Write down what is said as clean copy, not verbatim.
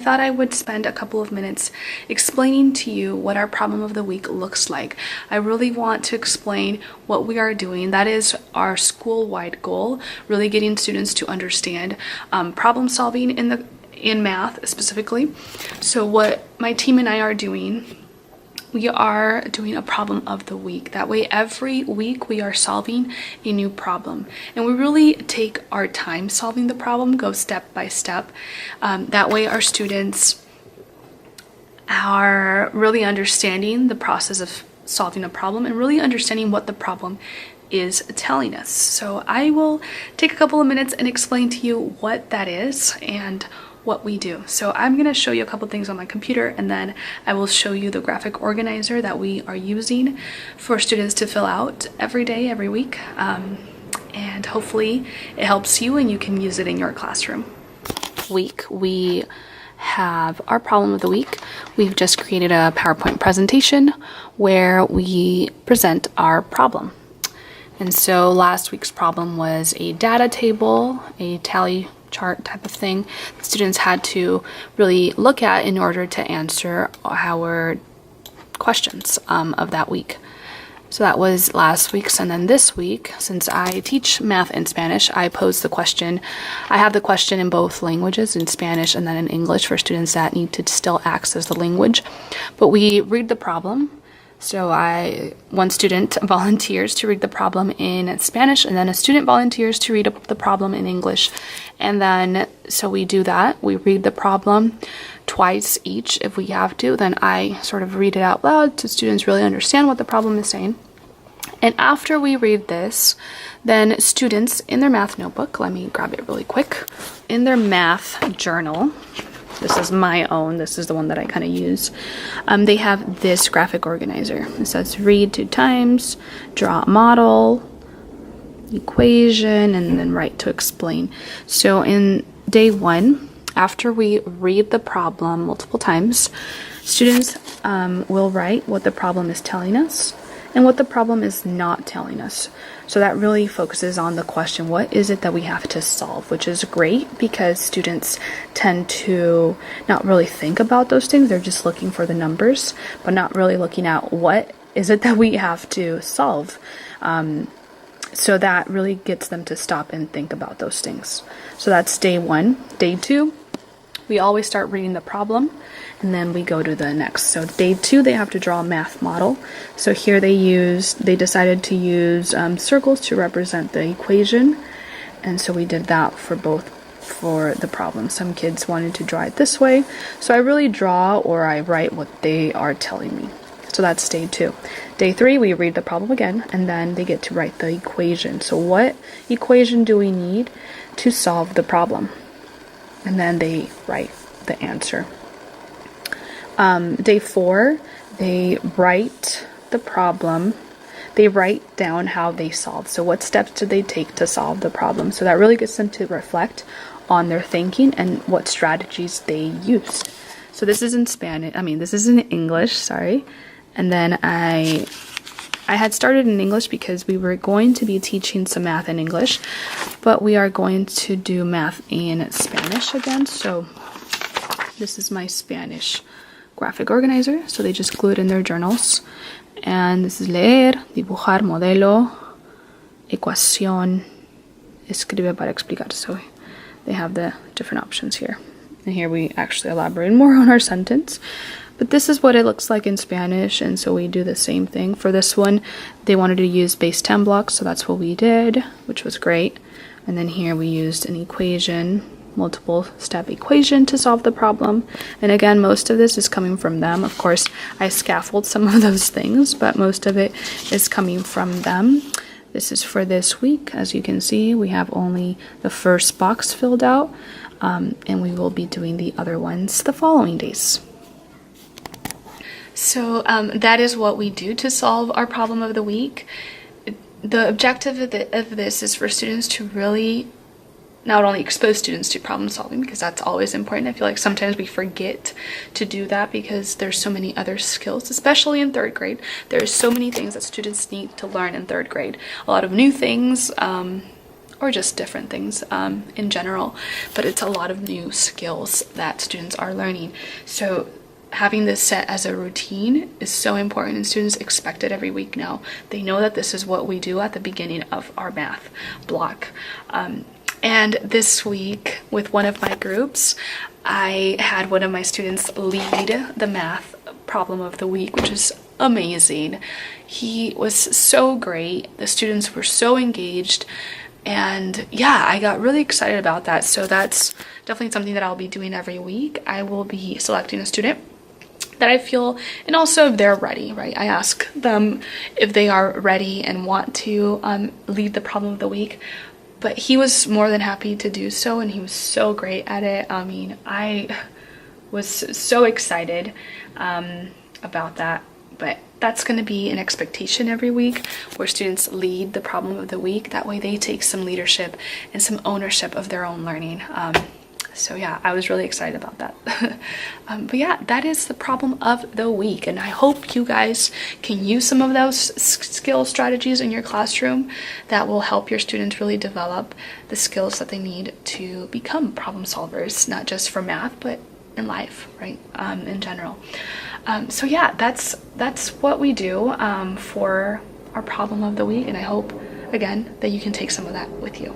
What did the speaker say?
I thought I would spend a couple of minutes explaining to you what our problem of the week looks like. I really want to explain what we are doing. That is our school-wide goal, really getting students to understand problem solving in math specifically. So what my team and I are doing, we are doing a problem of the week. That way every week we are solving a new problem, and we really take our time solving the problem, go step by step. That way our students are really understanding the process of solving a problem and really understanding what the problem is telling us. So I will take a couple of minutes and explain to you what that is and what we do. So I'm going to show you a couple things on my computer, and then I will show you the graphic organizer that we are using for students to fill out every day, every week, and hopefully it helps you and you can use it in your classroom. Week we have our problem of the week. We've just created a PowerPoint presentation where we present our problem. And so last week's problem was a data table, a tally chart type of thing that students had to really look at in order to answer our questions of that week. So that was last week's, and then this week, since I teach math and Spanish, I pose the question. I have the question in both languages, in Spanish and then in English, for students that need to still access the language. But we read the problem. So one student volunteers to read the problem in Spanish, and then a student volunteers to read the problem in English. And then, so we do that. We read the problem twice each if we have to. Then I sort of read it out loud so students really understand what the problem is saying. And after we read this, then students in their math notebook, let me grab it really quick, in their math journal, this is my own, this is the one that I kind of use, they have this graphic organizer. It says read 2 times, draw a model, equation, and then write to explain. So in day 1, after we read the problem multiple times, students will write what the problem is telling us and what the problem is not telling us. So that really focuses on the question, what is it that we have to solve, which is great because students tend to not really think about those things. They're just looking for the numbers, but not really looking at what is it that we have to solve. So that really gets them to stop and think about those things. So that's day 1. Day 2, we always start reading the problem, and then we go to the next. So day 2, they have to draw a math model. So here they decided to use circles to represent the equation, and so we did that for the problem. Some kids wanted to draw it this way, so I really draw or I write what they are telling me. So that's day 2. Day 3, we read the problem again, and then they get to write the equation. So what equation do we need to solve the problem? And then they write the answer. Day 4, they write the problem. They write down how they solve. So what steps did they take to solve the problem? So that really gets them to reflect on their thinking and what strategies they used. So this is in Spanish. This is in English, sorry. And then I had started in English because we were going to be teaching some math in English, but we are going to do math in Spanish again. So this is my Spanish graphic organizer. So they just glue it in their journals. And this is leer, dibujar, modelo, ecuación, escribe para explicar. So they have the different options here. And here we actually elaborate more on our sentence. But this is what it looks like in Spanish, and so we do the same thing. For this one, they wanted to use base 10 blocks, so that's what we did, which was great. And then here we used an equation, multiple step equation to solve the problem. And again, most of this is coming from them. Of course, I scaffold some of those things, but most of it is coming from them. This is for this week. As you can see, we have only the first box filled out, and we will be doing the other ones the following days. So that is what we do to solve our problem of the week. The objective of this is for students to really not only expose students to problem solving, because that's always important. I feel like sometimes we forget to do that because there's so many other skills, especially in 3rd grade. There's so many things that students need to learn in 3rd grade. A lot of new things, or just different things in general, but it's a lot of new skills that students are learning. So having this set as a routine is so important, and students expect it every week now. They know that this is what we do at the beginning of our math block. And this week with one of my groups, I had one of my students lead the math problem of the week, which is amazing. He was so great. The students were so engaged. And yeah, I got really excited about that. So that's definitely something that I'll be doing every week. I will be selecting a student that I feel, and also if they're ready, right? I ask them if they are ready and want to lead the problem of the week. But he was more than happy to do so, and he was so great at it. I mean, I was so excited about that. But that's going to be an expectation every week, where students lead the problem of the week. That way they take some leadership and some ownership of their own learning. So yeah, I was really excited about that. But yeah, that is the problem of the week. And I hope you guys can use some of those skill strategies in your classroom that will help your students really develop the skills that they need to become problem solvers, not just for math, but in life, right? In general. So yeah, that's what we do for our problem of the week. And I hope, again, that you can take some of that with you.